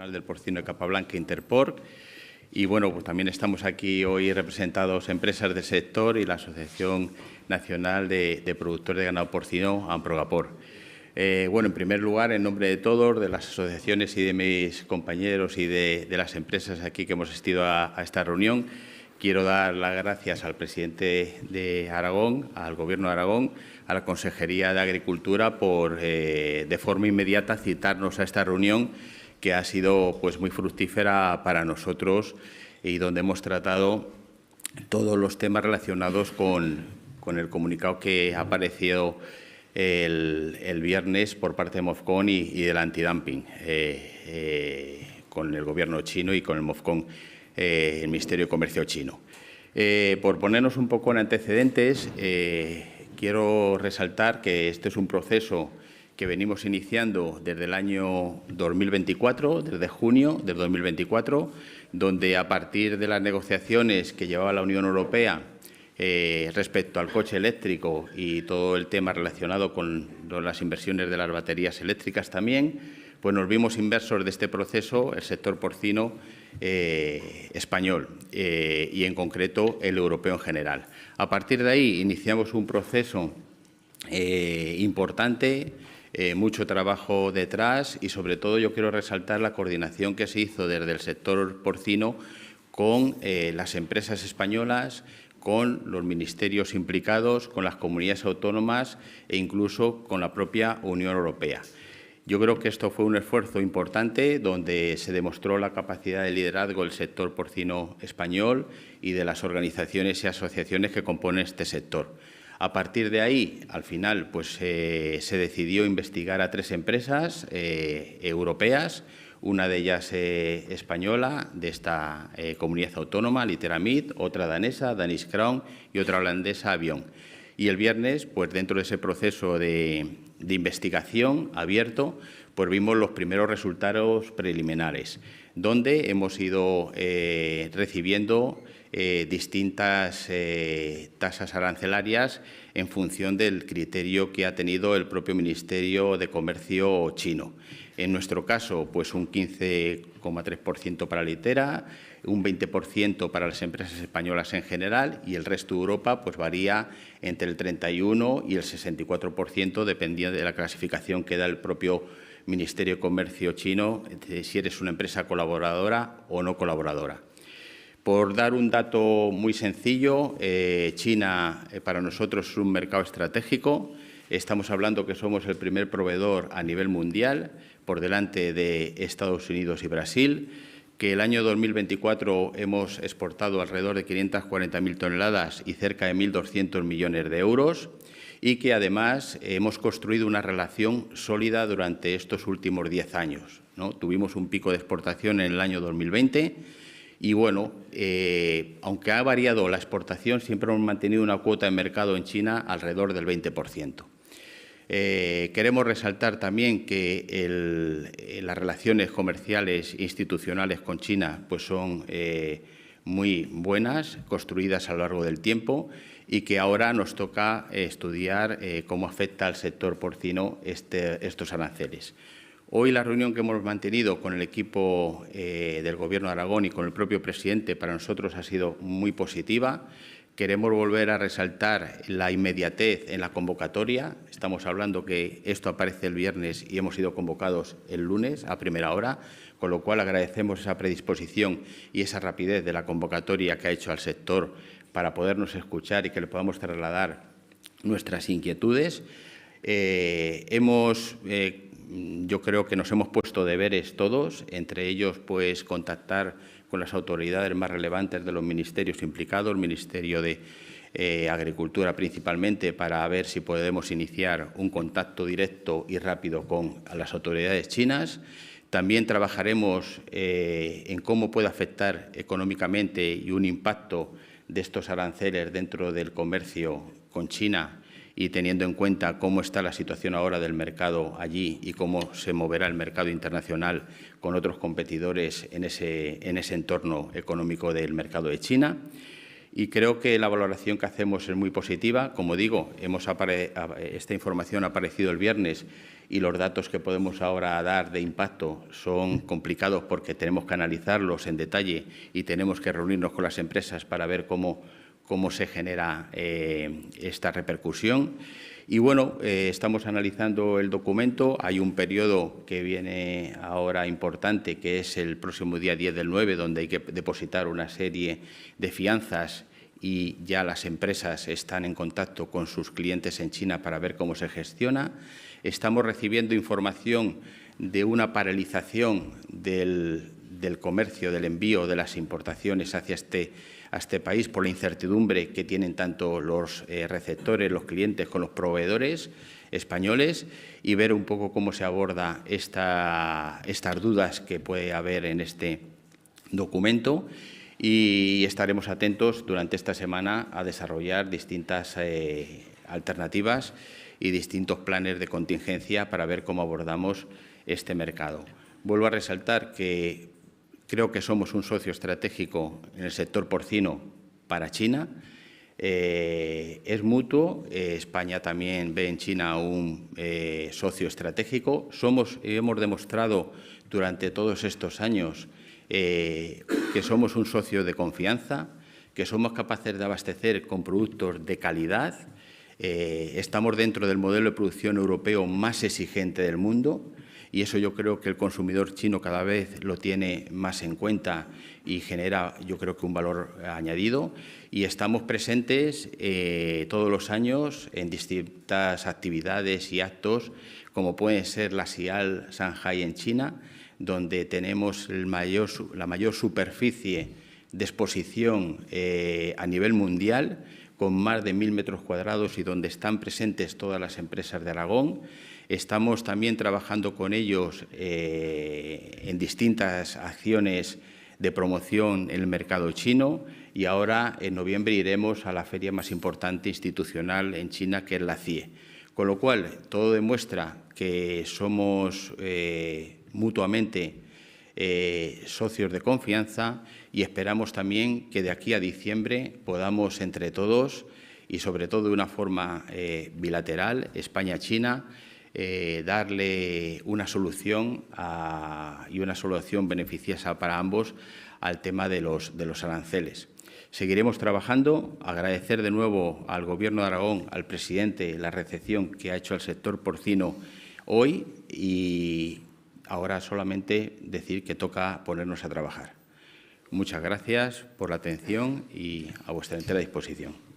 del porcino de Capablanca, Interporc. Y bueno, pues también estamos aquí hoy representados empresas del sector y la Asociación Nacional de Productores de Ganado Porcino, AMPROGAPOR. Bueno, en primer lugar, en nombre de todos, de las asociaciones y de mis compañeros y de las empresas aquí que hemos asistido a esta reunión, quiero dar las gracias al presidente de Aragón, al Gobierno de Aragón, a la Consejería de Agricultura por, de forma inmediata, citarnos a esta reunión que ha sido pues, muy fructífera para nosotros y donde hemos tratado todos los temas relacionados con el comunicado que ha aparecido el viernes por parte de MOFCON y del antidumping con el Gobierno chino y con el MOFCON, el Ministerio de Comercio chino. Por ponernos un poco en antecedentes, quiero resaltar que este es un proceso que venimos iniciando desde el año 2024, desde junio del 2024, donde a partir de las negociaciones que llevaba la Unión Europea respecto al coche eléctrico y todo el tema relacionado con las inversiones de las baterías eléctricas también, pues nos vimos inversores de este proceso el sector porcino español y, en concreto, el europeo en general. A partir de ahí iniciamos un proceso importante, mucho trabajo detrás y, sobre todo, yo quiero resaltar la coordinación que se hizo desde el sector porcino con las empresas españolas, con los ministerios implicados, con las comunidades autónomas e incluso con la propia Unión Europea. Yo creo que esto fue un esfuerzo importante donde se demostró la capacidad de liderazgo del sector porcino español y de las organizaciones y asociaciones que componen este sector. A partir de ahí, al final, pues se decidió investigar a 3 empresas europeas, una de ellas española, de esta comunidad autónoma, Literamid, otra danesa, Danish Crown, y otra holandesa, Avion. Y el viernes, pues dentro de ese proceso de investigación abierto, pues vimos los primeros resultados preliminares, donde hemos ido recibiendo distintas tasas arancelarias en función del criterio que ha tenido el propio Ministerio de Comercio chino. En nuestro caso, pues un 15,3% para Litera, un 20% para las empresas españolas en general y el resto de Europa pues varía entre el 31 y el 64%, dependiendo de la clasificación que da el propio Ministerio de Comercio chino, si eres una empresa colaboradora o no colaboradora. Por dar un dato muy sencillo, China para nosotros es un mercado estratégico. Estamos hablando que somos el primer proveedor a nivel mundial, por delante de Estados Unidos y Brasil, que el año 2024 hemos exportado alrededor de 540.000 toneladas y cerca de 1.200 millones de euros y que, además, hemos construido una relación sólida durante estos últimos 10 años, ¿no? Tuvimos un pico de exportación en el año 2020 y, bueno, aunque ha variado la exportación, siempre hemos mantenido una cuota de mercado en China alrededor del 20%. Queremos resaltar también que las relaciones comerciales e institucionales con China pues son muy buenas, construidas a lo largo del tiempo y que ahora nos toca estudiar cómo afecta al sector porcino estos aranceles. Hoy la reunión que hemos mantenido con el equipo del Gobierno de Aragón y con el propio presidente para nosotros ha sido muy positiva. Queremos volver a resaltar la inmediatez en la convocatoria. Estamos hablando que esto aparece el viernes y hemos sido convocados el lunes a primera hora, con lo cual agradecemos esa predisposición y esa rapidez de la convocatoria que ha hecho al sector para podernos escuchar y que le podamos trasladar nuestras inquietudes. Yo creo que nos hemos puesto deberes todos, entre ellos pues contactar con las autoridades más relevantes de los ministerios implicados, el Ministerio de Agricultura principalmente, para ver si podemos iniciar un contacto directo y rápido con las autoridades chinas. También trabajaremos en cómo puede afectar económicamente y un impacto de estos aranceles dentro del comercio con China y teniendo en cuenta cómo está la situación ahora del mercado allí y cómo se moverá el mercado internacional con otros competidores en ese entorno económico del mercado de China. y creo que la valoración que hacemos es muy positiva. Como digo, esta información ha aparecido el viernes y los datos que podemos ahora dar de impacto son complicados porque tenemos que analizarlos en detalle y tenemos que reunirnos con las empresas para ver cómo se genera esta repercusión. Y bueno, estamos analizando el documento. Hay un periodo que viene ahora importante, que es el próximo día 10 del 9, donde hay que depositar una serie de fianzas y ya las empresas están en contacto con sus clientes en China para ver cómo se gestiona. Estamos recibiendo información de una paralización del comercio, del envío de las importaciones hacia este país por la incertidumbre que tienen tanto los receptores, los clientes, con los proveedores españoles, y ver un poco cómo se aborda estas dudas que puede haber en este documento. Y estaremos atentos durante esta semana a desarrollar distintas alternativas y distintos planes de contingencia para ver cómo abordamos este mercado. Vuelvo a resaltar que creo que somos un socio estratégico en el sector porcino para China. Es mutuo. España también ve en China un socio estratégico. Hemos demostrado durante todos estos años que somos un socio de confianza, que somos capaces de abastecer con productos de calidad. Estamos dentro del modelo de producción europeo más exigente del mundo. Y eso yo creo que el consumidor chino cada vez lo tiene más en cuenta y genera, yo creo que un valor añadido. Y estamos presentes todos los años en distintas actividades y actos, como puede ser la SIAL Shanghai en China, donde tenemos la mayor superficie de exposición a nivel mundial, con más de 1.000 metros cuadrados y donde están presentes todas las empresas de Aragón. Estamos también trabajando con ellos en distintas acciones de promoción en el mercado chino, y ahora en noviembre iremos a la feria más importante institucional en China, que es la CIE. Con lo cual, todo demuestra que somos mutuamente socios de confianza, y esperamos también que de aquí a diciembre podamos entre todos, y sobre todo de una forma bilateral, España-China, darle una solución y una solución beneficiosa para ambos al tema de los aranceles. Seguiremos trabajando. Agradecer de nuevo al Gobierno de Aragón, al presidente, la recepción que ha hecho al sector porcino hoy, y ahora solamente decir que toca ponernos a trabajar. Muchas gracias por la atención y a vuestra entera disposición.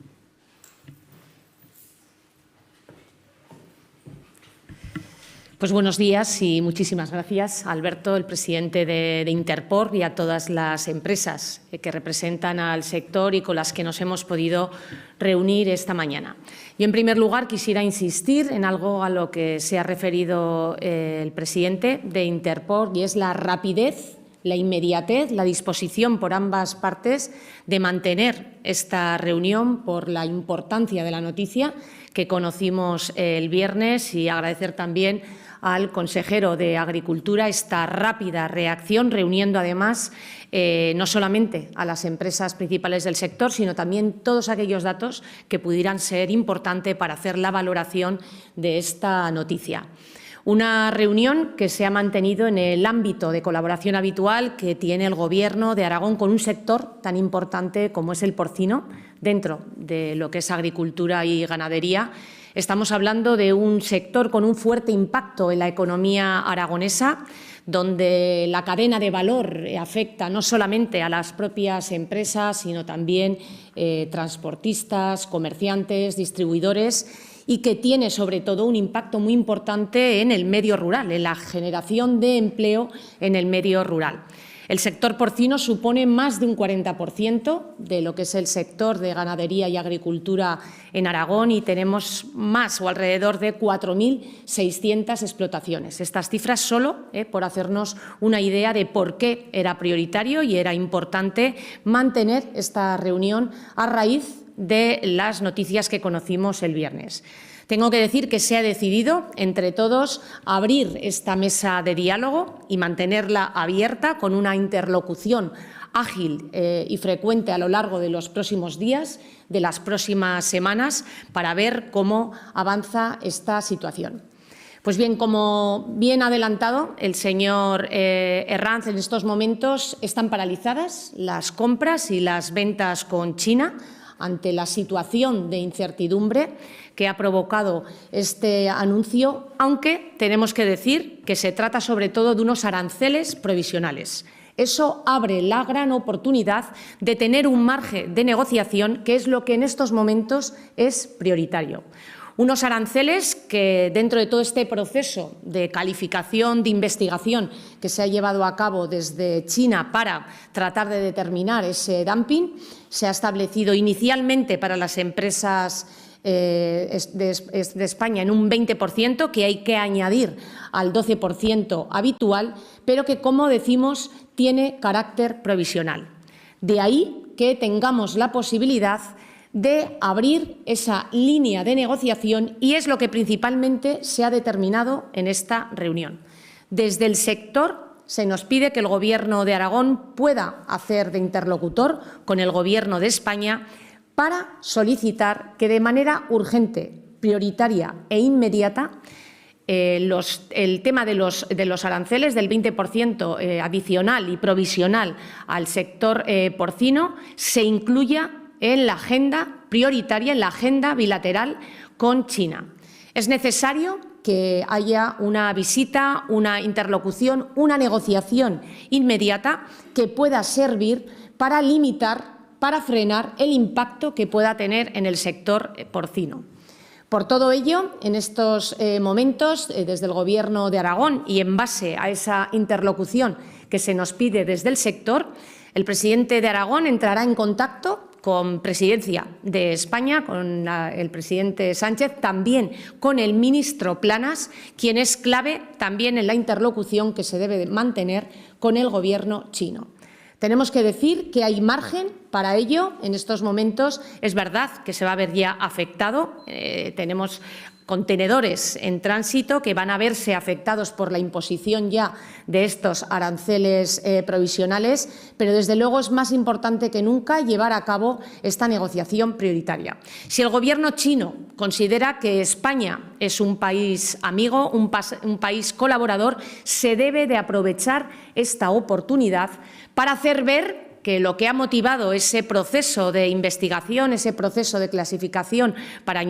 Pues buenos días y muchísimas gracias, Alberto, el presidente de Interporc, y a todas las empresas que representan al sector y con las que nos hemos podido reunir esta mañana. Yo, en primer lugar, quisiera insistir en algo a lo que se ha referido el presidente de Interporc, y es la rapidez, la inmediatez, la disposición por ambas partes de mantener esta reunión por la importancia de la noticia que conocimos el viernes, y agradecer también al consejero de Agricultura esta rápida reacción, reuniendo además no solamente a las empresas principales del sector, sino también todos aquellos datos que pudieran ser importantes para hacer la valoración de esta noticia. Una reunión que se ha mantenido en el ámbito de colaboración habitual que tiene el Gobierno de Aragón con un sector tan importante como es el porcino, dentro de lo que es agricultura y ganadería. Estamos hablando de un sector con un fuerte impacto en la economía aragonesa, donde la cadena de valor afecta no solamente a las propias empresas, sino también transportistas, comerciantes, distribuidores, y que tiene sobre todo un impacto muy importante en el medio rural, en la generación de empleo en el medio rural. El sector porcino supone más de un 40% de lo que es el sector de ganadería y agricultura en Aragón, y tenemos más o alrededor de 4.600 explotaciones. Estas cifras solo por hacernos una idea de por qué era prioritario y era importante mantener esta reunión a raíz de las noticias que conocimos el viernes. Tengo que decir que se ha decidido entre todos abrir esta mesa de diálogo y mantenerla abierta con una interlocución ágil y frecuente a lo largo de los próximos días, de las próximas semanas, para ver cómo avanza esta situación. Pues bien, como bien ha adelantado el señor Herranz, en estos momentos están paralizadas las compras y las ventas con China ante la situación de incertidumbre que ha provocado este anuncio, aunque tenemos que decir que se trata sobre todo de unos aranceles provisionales. Eso abre la gran oportunidad de tener un margen de negociación, que es lo que en estos momentos es prioritario. Unos aranceles que, dentro de todo este proceso de calificación, de investigación que se ha llevado a cabo desde China para tratar de determinar ese dumping, se ha establecido inicialmente para las empresas de España en un 20%, que hay que añadir al 12% habitual, pero que, como decimos, tiene carácter provisional. De ahí que tengamos la posibilidad de abrir esa línea de negociación, y es lo que principalmente se ha determinado en esta reunión. Desde el sector se nos pide que el Gobierno de Aragón pueda hacer de interlocutor con el Gobierno de España para solicitar que de manera urgente, prioritaria e inmediata el tema de los aranceles del 20% adicional y provisional al sector porcino se incluya en la agenda prioritaria, en la agenda bilateral con China. Es necesario que haya una visita, una interlocución, una negociación inmediata que pueda servir para limitar, para frenar el impacto que pueda tener en el sector porcino. Por todo ello, en estos momentos, desde el Gobierno de Aragón y en base a esa interlocución que se nos pide desde el sector, el presidente de Aragón entrará en contacto con Presidencia de España, con el presidente Sánchez, también con el ministro Planas, quien es clave también en la interlocución que se debe mantener con el Gobierno chino. Tenemos que decir que hay margen para ello. En estos momentos es verdad que se va a ver ya afectado. Tenemos contenedores en tránsito que van a verse afectados por la imposición ya de estos aranceles provisionales, pero desde luego es más importante que nunca llevar a cabo esta negociación prioritaria. Si el Gobierno chino considera que España es un país amigo, un país colaborador, se debe de aprovechar esta oportunidad para hacer ver que lo que ha motivado ese proceso de investigación, ese proceso de clasificación para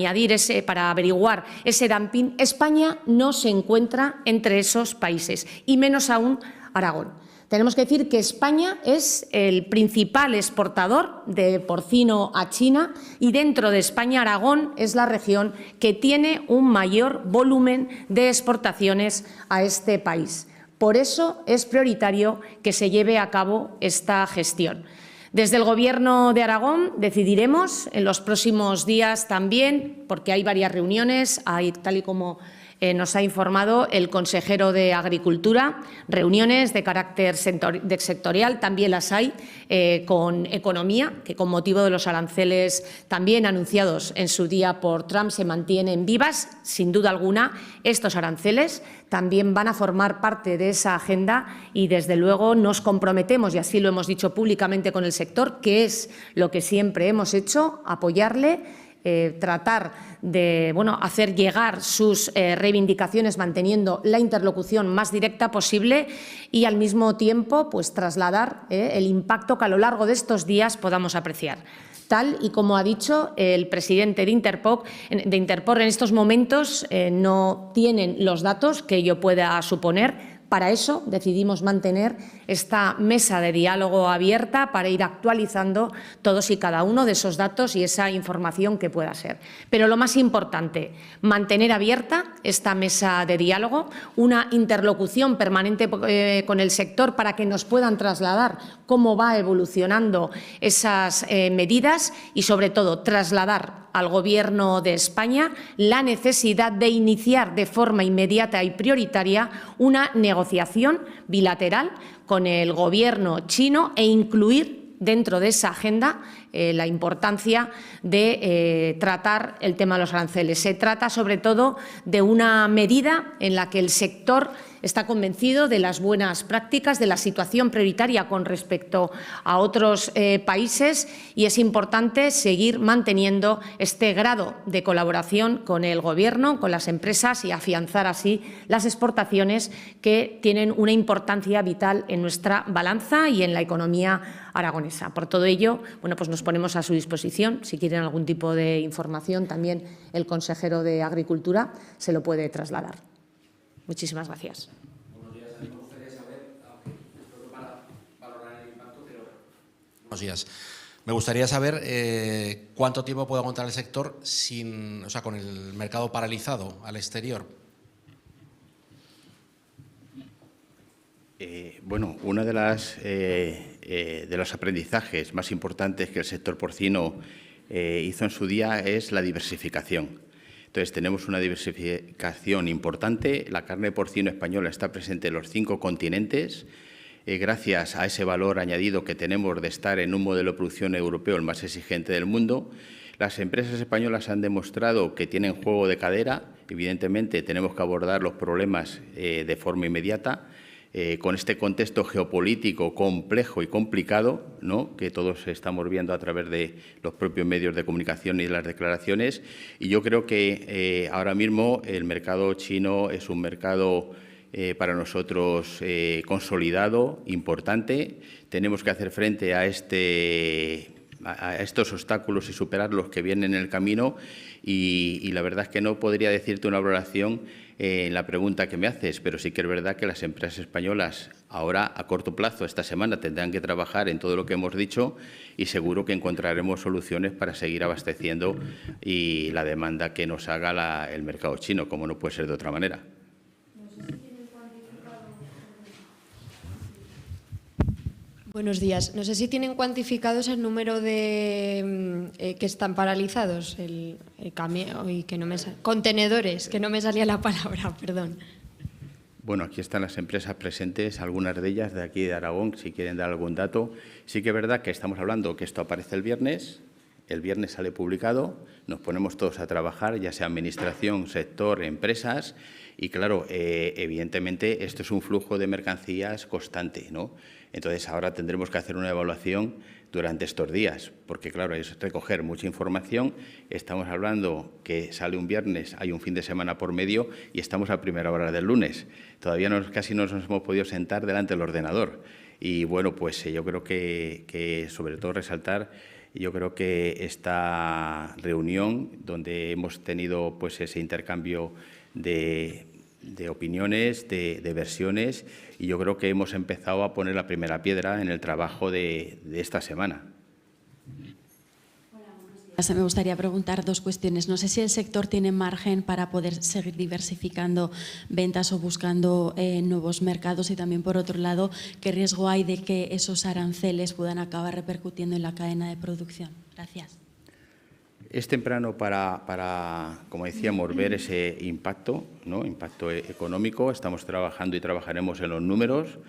averiguar ese dumping, España no se encuentra entre esos países, y menos aún Aragón. Tenemos que decir que España es el principal exportador de porcino a China, y dentro de España Aragón es la región que tiene un mayor volumen de exportaciones a este país. Por eso es prioritario que se lleve a cabo esta gestión. Desde el Gobierno de Aragón decidiremos en los próximos días también, porque hay varias reuniones, tal y como nos ha informado el consejero de Agricultura, reuniones de carácter sectorial, también las hay con Economía, que con motivo de los aranceles también anunciados en su día por Trump se mantienen vivas. Sin duda alguna, estos aranceles también van a formar parte de esa agenda, y desde luego nos comprometemos, y así lo hemos dicho públicamente con el sector, que es lo que siempre hemos hecho, apoyarle, tratar de hacer llegar sus reivindicaciones manteniendo la interlocución más directa posible, y al mismo tiempo trasladar el impacto que a lo largo de estos días podamos apreciar. Tal y como ha dicho el presidente de Interpor, en estos momentos no tienen los datos que ello pueda suponer. Para eso decidimos mantener esta mesa de diálogo abierta, para ir actualizando todos y cada uno de esos datos y esa información que pueda ser. Pero lo más importante, mantener abierta esta mesa de diálogo, una interlocución permanente con el sector para que nos puedan trasladar cómo va evolucionando esas medidas, y sobre todo trasladar al Gobierno de España la necesidad de iniciar de forma inmediata y prioritaria una negociación bilateral con el Gobierno chino, e incluir dentro de esa agenda la importancia de tratar el tema de los aranceles. Se trata sobre todo de una medida en la que el sector está convencido de las buenas prácticas, de la situación prioritaria con respecto a otros países, y es importante seguir manteniendo este grado de colaboración con el Gobierno, con las empresas, y afianzar así las exportaciones, que tienen una importancia vital en nuestra balanza y en la economía aragonesa. Por todo ello, bueno, pues nos ponemos a su disposición. Si quieren algún tipo de información, también el consejero de Agricultura se lo puede trasladar. Muchísimas gracias. Buenos días. A mí me gustaría saber, aunque creo que para valorar el impacto, pero... Buenos días. Me gustaría saber cuánto tiempo puede aguantar el sector con el mercado paralizado al exterior. Bueno, uno de los aprendizajes más importantes que el sector porcino hizo en su día es la diversificación. Entonces, tenemos una diversificación importante. La carne porcino española está presente en los 5 continentes. Gracias a ese valor añadido que tenemos de estar en un modelo de producción europeo el más exigente del mundo, las empresas españolas han demostrado que tienen juego de cadera. Evidentemente, tenemos que abordar los problemas de forma inmediata. Con este contexto geopolítico complejo y complicado, ¿no?, que todos estamos viendo a través de los propios medios de comunicación y de las declaraciones. Y yo creo que ahora mismo el mercado chino es un mercado para nosotros consolidado, importante. Tenemos que hacer frente a estos obstáculos y superarlos que vienen en el camino, y la verdad es que no podría decirte una valoración en la pregunta que me haces, pero sí que es verdad que las empresas españolas ahora, a corto plazo, esta semana, tendrán que trabajar en todo lo que hemos dicho, y seguro que encontraremos soluciones para seguir abasteciendo y la demanda que nos haga el mercado chino, como no puede ser de otra manera. Buenos días. No sé si tienen cuantificados el número de que están paralizados, el camión y que no me contenedores, que no me salía la palabra, perdón. Bueno, aquí están las empresas presentes, algunas de ellas de aquí de Aragón, si quieren dar algún dato. Sí que es verdad que estamos hablando que esto aparece el viernes sale publicado, nos ponemos todos a trabajar, ya sea administración, sector, empresas, y claro, evidentemente esto es un flujo de mercancías constante, ¿no? Entonces, ahora tendremos que hacer una evaluación durante estos días, porque, claro, es recoger mucha información. Estamos hablando que sale un viernes, hay un fin de semana por medio y estamos a primera hora del lunes. Todavía casi no nos hemos podido sentar delante del ordenador. Y, bueno, pues yo creo que sobre todo resaltar, yo creo que esta reunión, donde hemos tenido pues ese intercambio de opiniones, de versiones, y yo creo que hemos empezado a poner la primera piedra en el trabajo de esta semana. Hola, buenos días. Me gustaría preguntar 2 cuestiones. No sé si el sector tiene margen para poder seguir diversificando ventas o buscando nuevos mercados, y también, por otro lado, ¿qué riesgo hay de que esos aranceles puedan acabar repercutiendo en la cadena de producción? Gracias. Es temprano para, como decíamos, ver ese impacto, ¿no?, impacto económico. Estamos trabajando y trabajaremos en los números.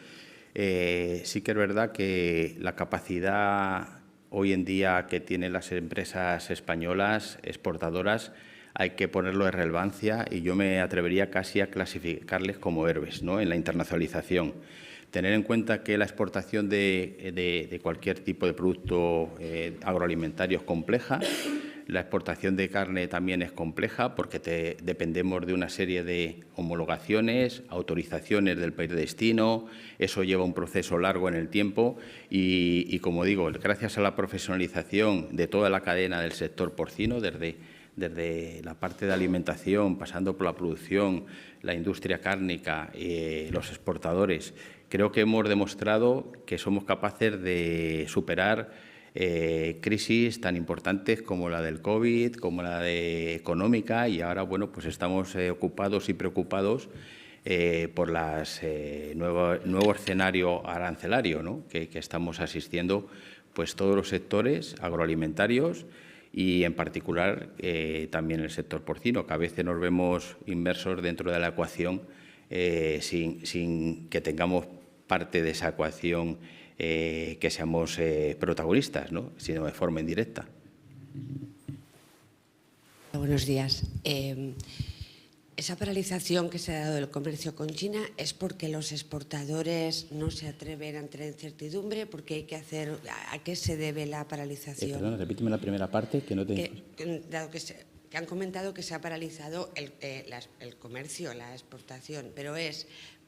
Sí que es verdad que la capacidad hoy en día que tienen las empresas españolas exportadoras hay que ponerlo en relevancia, y yo me atrevería casi a clasificarles como héroes, ¿no?, en la internacionalización. Tener en cuenta que la exportación de cualquier tipo de producto agroalimentario es compleja. La exportación de carne también es compleja, porque dependemos de una serie de homologaciones, autorizaciones del país de destino. Eso lleva un proceso largo en el tiempo y como digo, gracias a la profesionalización de toda la cadena del sector porcino, desde la parte de alimentación, pasando por la producción, la industria cárnica, los exportadores, creo que hemos demostrado que somos capaces de superar crisis tan importantes como la del COVID, como la económica, y ahora, bueno, pues estamos ocupados y preocupados por nuevo escenario arancelario, ¿no?, que estamos asistiendo, pues todos los sectores agroalimentarios y, en particular, también el sector porcino, que a veces nos vemos inmersos dentro de la ecuación sin que tengamos parte de esa ecuación, que seamos protagonistas, ¿no?, sino de forma indirecta. Buenos días. esa paralización que se ha dado del comercio con China es porque los exportadores no se atreven ante la incertidumbre, porque hay que hacer, ¿a qué se debe la paralización? Perdona, repíteme la primera parte que no te... Dado que han comentado que se ha paralizado el comercio, la exportación, pero es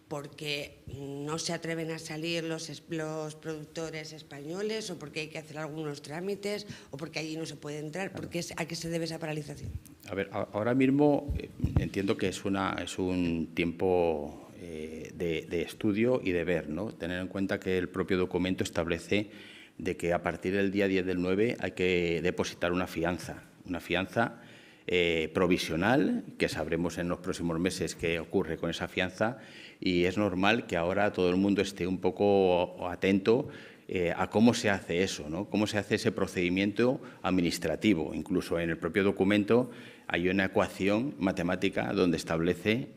porque no se atreven a salir los productores españoles, o porque hay que hacer algunos trámites, o porque allí no se puede entrar. ¿A qué se debe esa paralización? A ver, ahora mismo entiendo que es un tiempo de estudio y de ver, ¿no? Tener en cuenta que el propio documento establece de que a partir del día 10 del 9 hay que depositar una fianza provisional, que sabremos en los próximos meses qué ocurre con esa fianza, y es normal que ahora todo el mundo esté un poco atento a cómo se hace eso, ¿no? Cómo se hace ese procedimiento administrativo. Incluso en el propio documento hay una ecuación matemática donde establece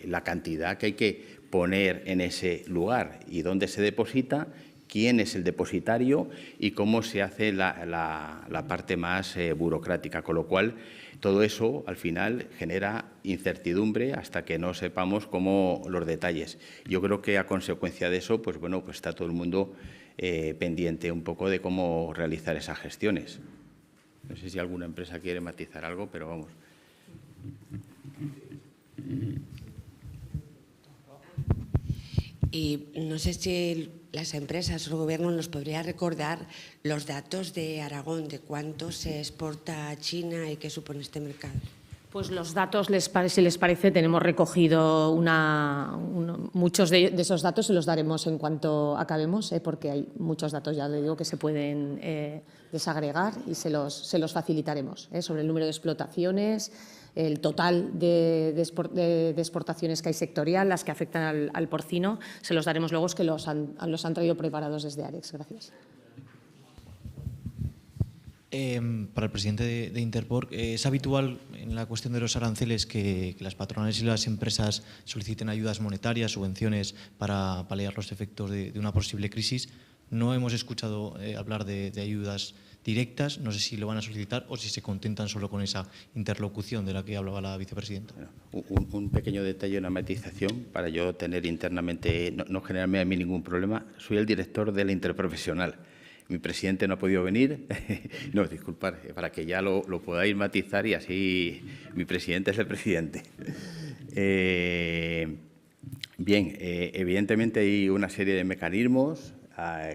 la cantidad que hay que poner en ese lugar y dónde se deposita, quién es el depositario y cómo se hace la parte más burocrática. Con lo cual, todo eso, al final, genera incertidumbre hasta que no sepamos los detalles. Yo creo que, a consecuencia de eso, pues bueno, pues está todo el mundo pendiente un poco de cómo realizar esas gestiones. No sé si alguna empresa quiere matizar algo, pero vamos. Y no sé si las empresas o el Gobierno nos podría recordar los datos de Aragón, de cuánto se exporta a China y qué supone este mercado. Pues los datos, si les parece, tenemos recogido muchos de esos datos, se los daremos en cuanto acabemos, porque hay muchos datos, ya le digo, que se pueden desagregar y se los facilitaremos, sobre el número de explotaciones, el total de exportaciones que hay sectorial, las que afectan al porcino, se los daremos luego, es que los han traído preparados desde Arex. Gracias. Para el presidente de Interpork, ¿es habitual en la cuestión de los aranceles que las patronales y las empresas soliciten ayudas monetarias, subvenciones para paliar los efectos de una posible crisis? No hemos escuchado hablar de ayudas directas, no sé si lo van a solicitar o si se contentan solo con esa interlocución de la que hablaba la vicepresidenta. Un pequeño detalle, una matización, para yo tener internamente, no generarme a mí ningún problema. Soy el director de la Interprofesional. Mi presidente no ha podido venir. No, disculpad, para que ya lo podáis matizar y así mi presidente es el presidente. Bien, evidentemente hay una serie de mecanismos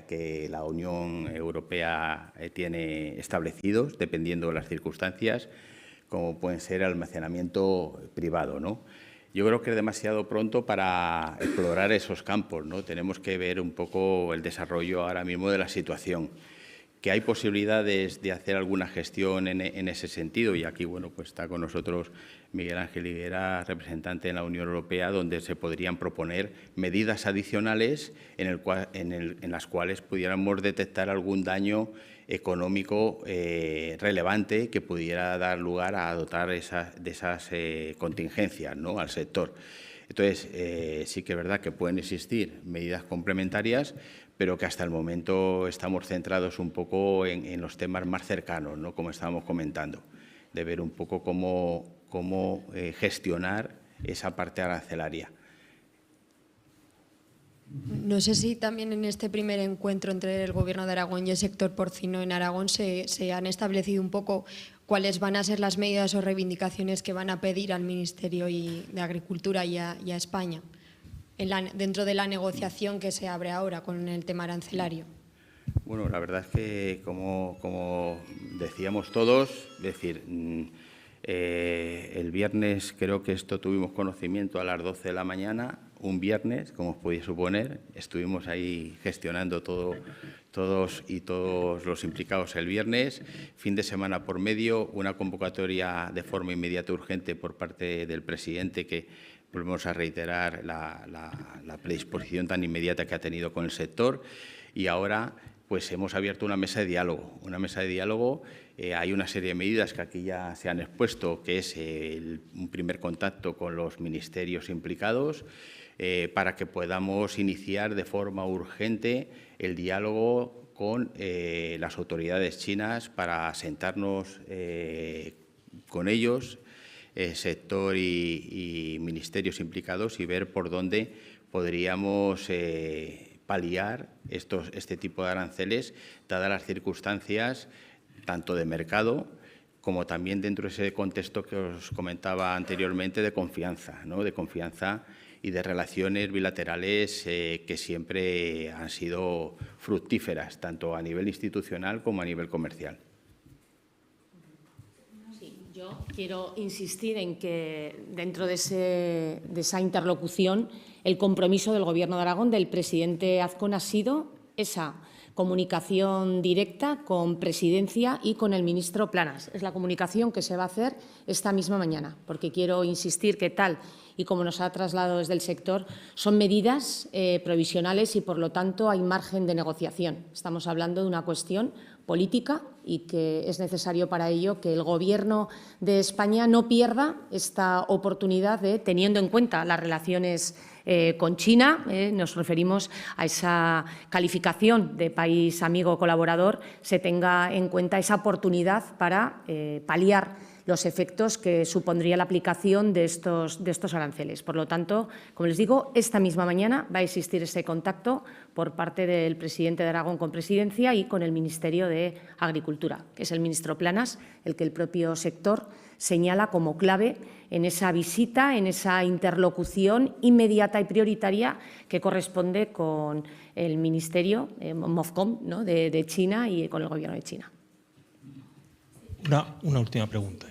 que la Unión Europea tiene establecidos, dependiendo de las circunstancias, como pueden ser el almacenamiento privado, ¿no? Yo creo que es demasiado pronto para explorar esos campos, ¿no? Tenemos que ver un poco el desarrollo ahora mismo de la situación. Que hay posibilidades de hacer alguna gestión en ese sentido, y aquí, bueno, pues está con nosotros Miguel Ángel Higuera, representante en la Unión Europea, donde se podrían proponer medidas adicionales en las cuales pudiéramos detectar algún daño económico relevante que pudiera dar lugar a dotar de esas contingencias, ¿no?, al sector. Entonces, sí que es verdad que pueden existir medidas complementarias, pero que hasta el momento estamos centrados un poco en los temas más cercanos, ¿no?, como estábamos comentando, de ver un poco cómo gestionar esa parte arancelaria. No sé si también en este primer encuentro entre el Gobierno de Aragón y el sector porcino en Aragón se han establecido un poco cuáles van a ser las medidas o reivindicaciones que van a pedir al Ministerio de Agricultura y a España dentro de la negociación que se abre ahora con el tema arancelario. Bueno, la verdad es que, como decíamos todos, es decir, el viernes creo que tuvimos conocimiento a las 12 de la mañana, un viernes, como os podéis suponer, estuvimos ahí gestionando todos los implicados el viernes, fin de semana por medio, una convocatoria de forma inmediata urgente por parte del presidente, que volvemos a reiterar la predisposición tan inmediata que ha tenido con el sector, y ahora pues hemos abierto una mesa de diálogo. Hay una serie de medidas que aquí ya se han expuesto, que es un primer contacto con los ministerios implicados, para que podamos iniciar de forma urgente el diálogo con las autoridades chinas para sentarnos con ellos, sector y ministerios implicados y ver por dónde podríamos paliar este tipo de aranceles, dadas las circunstancias tanto de mercado como también dentro de ese contexto que os comentaba anteriormente de confianza, ¿no? De confianza y de relaciones bilaterales que siempre han sido fructíferas, tanto a nivel institucional como a nivel comercial. Sí, yo quiero insistir en que dentro de esa interlocución el compromiso del Gobierno de Aragón, del presidente Azcón, ha sido esa comunicación directa con Presidencia y con el ministro Planas. Es la comunicación que se va a hacer esta misma mañana, porque quiero insistir que tal y como nos ha trasladado desde el sector, son medidas provisionales y, por lo tanto, hay margen de negociación. Estamos hablando de una cuestión política y que es necesario para ello que el Gobierno de España no pierda esta oportunidad de, teniendo en cuenta las relaciones con China, nos referimos a esa calificación de país amigo colaborador, se tenga en cuenta esa oportunidad para paliar los efectos que supondría la aplicación de estos aranceles. Por lo tanto, como les digo, esta misma mañana va a existir ese contacto por parte del presidente de Aragón con Presidencia y con el Ministerio de Agricultura, que es el ministro Planas, el que el propio sector señala como clave en esa visita, en esa interlocución inmediata y prioritaria que corresponde con el Ministerio MOFCOM, ¿no?, de China y con el Gobierno de China. Una última pregunta.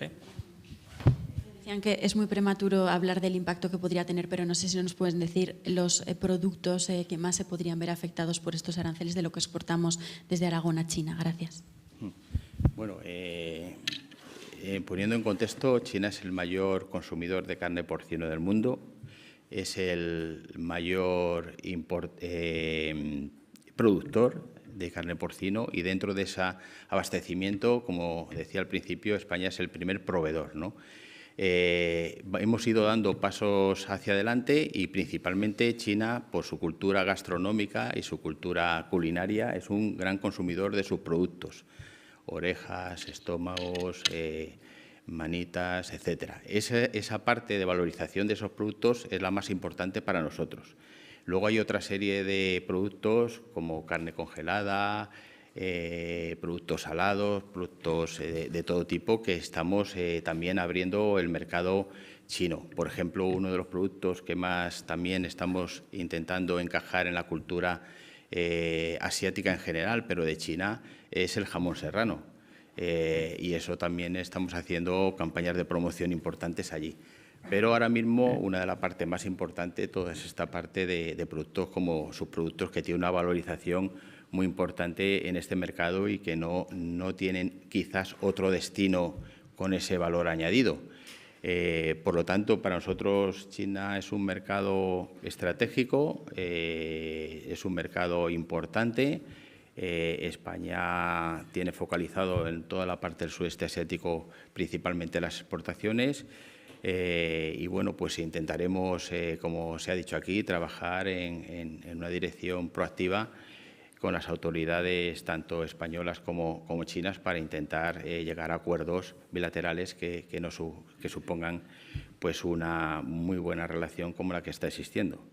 Decían que es muy prematuro hablar del impacto que podría tener, pero no sé si nos pueden decir los productos que más se podrían ver afectados por estos aranceles de lo que exportamos desde Aragón a China. Gracias. Bueno, poniendo en contexto, China es el mayor consumidor de carne porcino del mundo, es el mayor productor de carne porcino y dentro de ese abastecimiento, como decía al principio, España es el primer proveedor, ¿no? Hemos ido dando pasos hacia adelante y principalmente China, por su cultura gastronómica y su cultura culinaria, es un gran consumidor de sus productos, orejas, estómagos, manitas, etcétera. Esa parte de valorización de esos productos es la más importante para nosotros. Luego hay otra serie de productos como carne congelada, productos salados, productos de todo tipo que estamos también abriendo el mercado chino. Por ejemplo, uno de los productos que más también estamos intentando encajar en la cultura asiática en general, pero de China, es el jamón serrano. Y eso también estamos haciendo campañas de promoción importantes allí. Pero ahora mismo una de las partes más importantes, toda es esta parte de productos como subproductos que tienen una valorización muy importante en este mercado y que no tienen quizás otro destino con ese valor añadido. Por lo tanto, para nosotros China es un mercado estratégico, es un mercado importante. España tiene focalizado en toda la parte del sudeste asiático principalmente las exportaciones. Y bueno, pues intentaremos, como se ha dicho aquí, trabajar en una dirección proactiva con las autoridades tanto españolas como chinas para intentar llegar a acuerdos bilaterales que supongan pues una muy buena relación como la que está existiendo.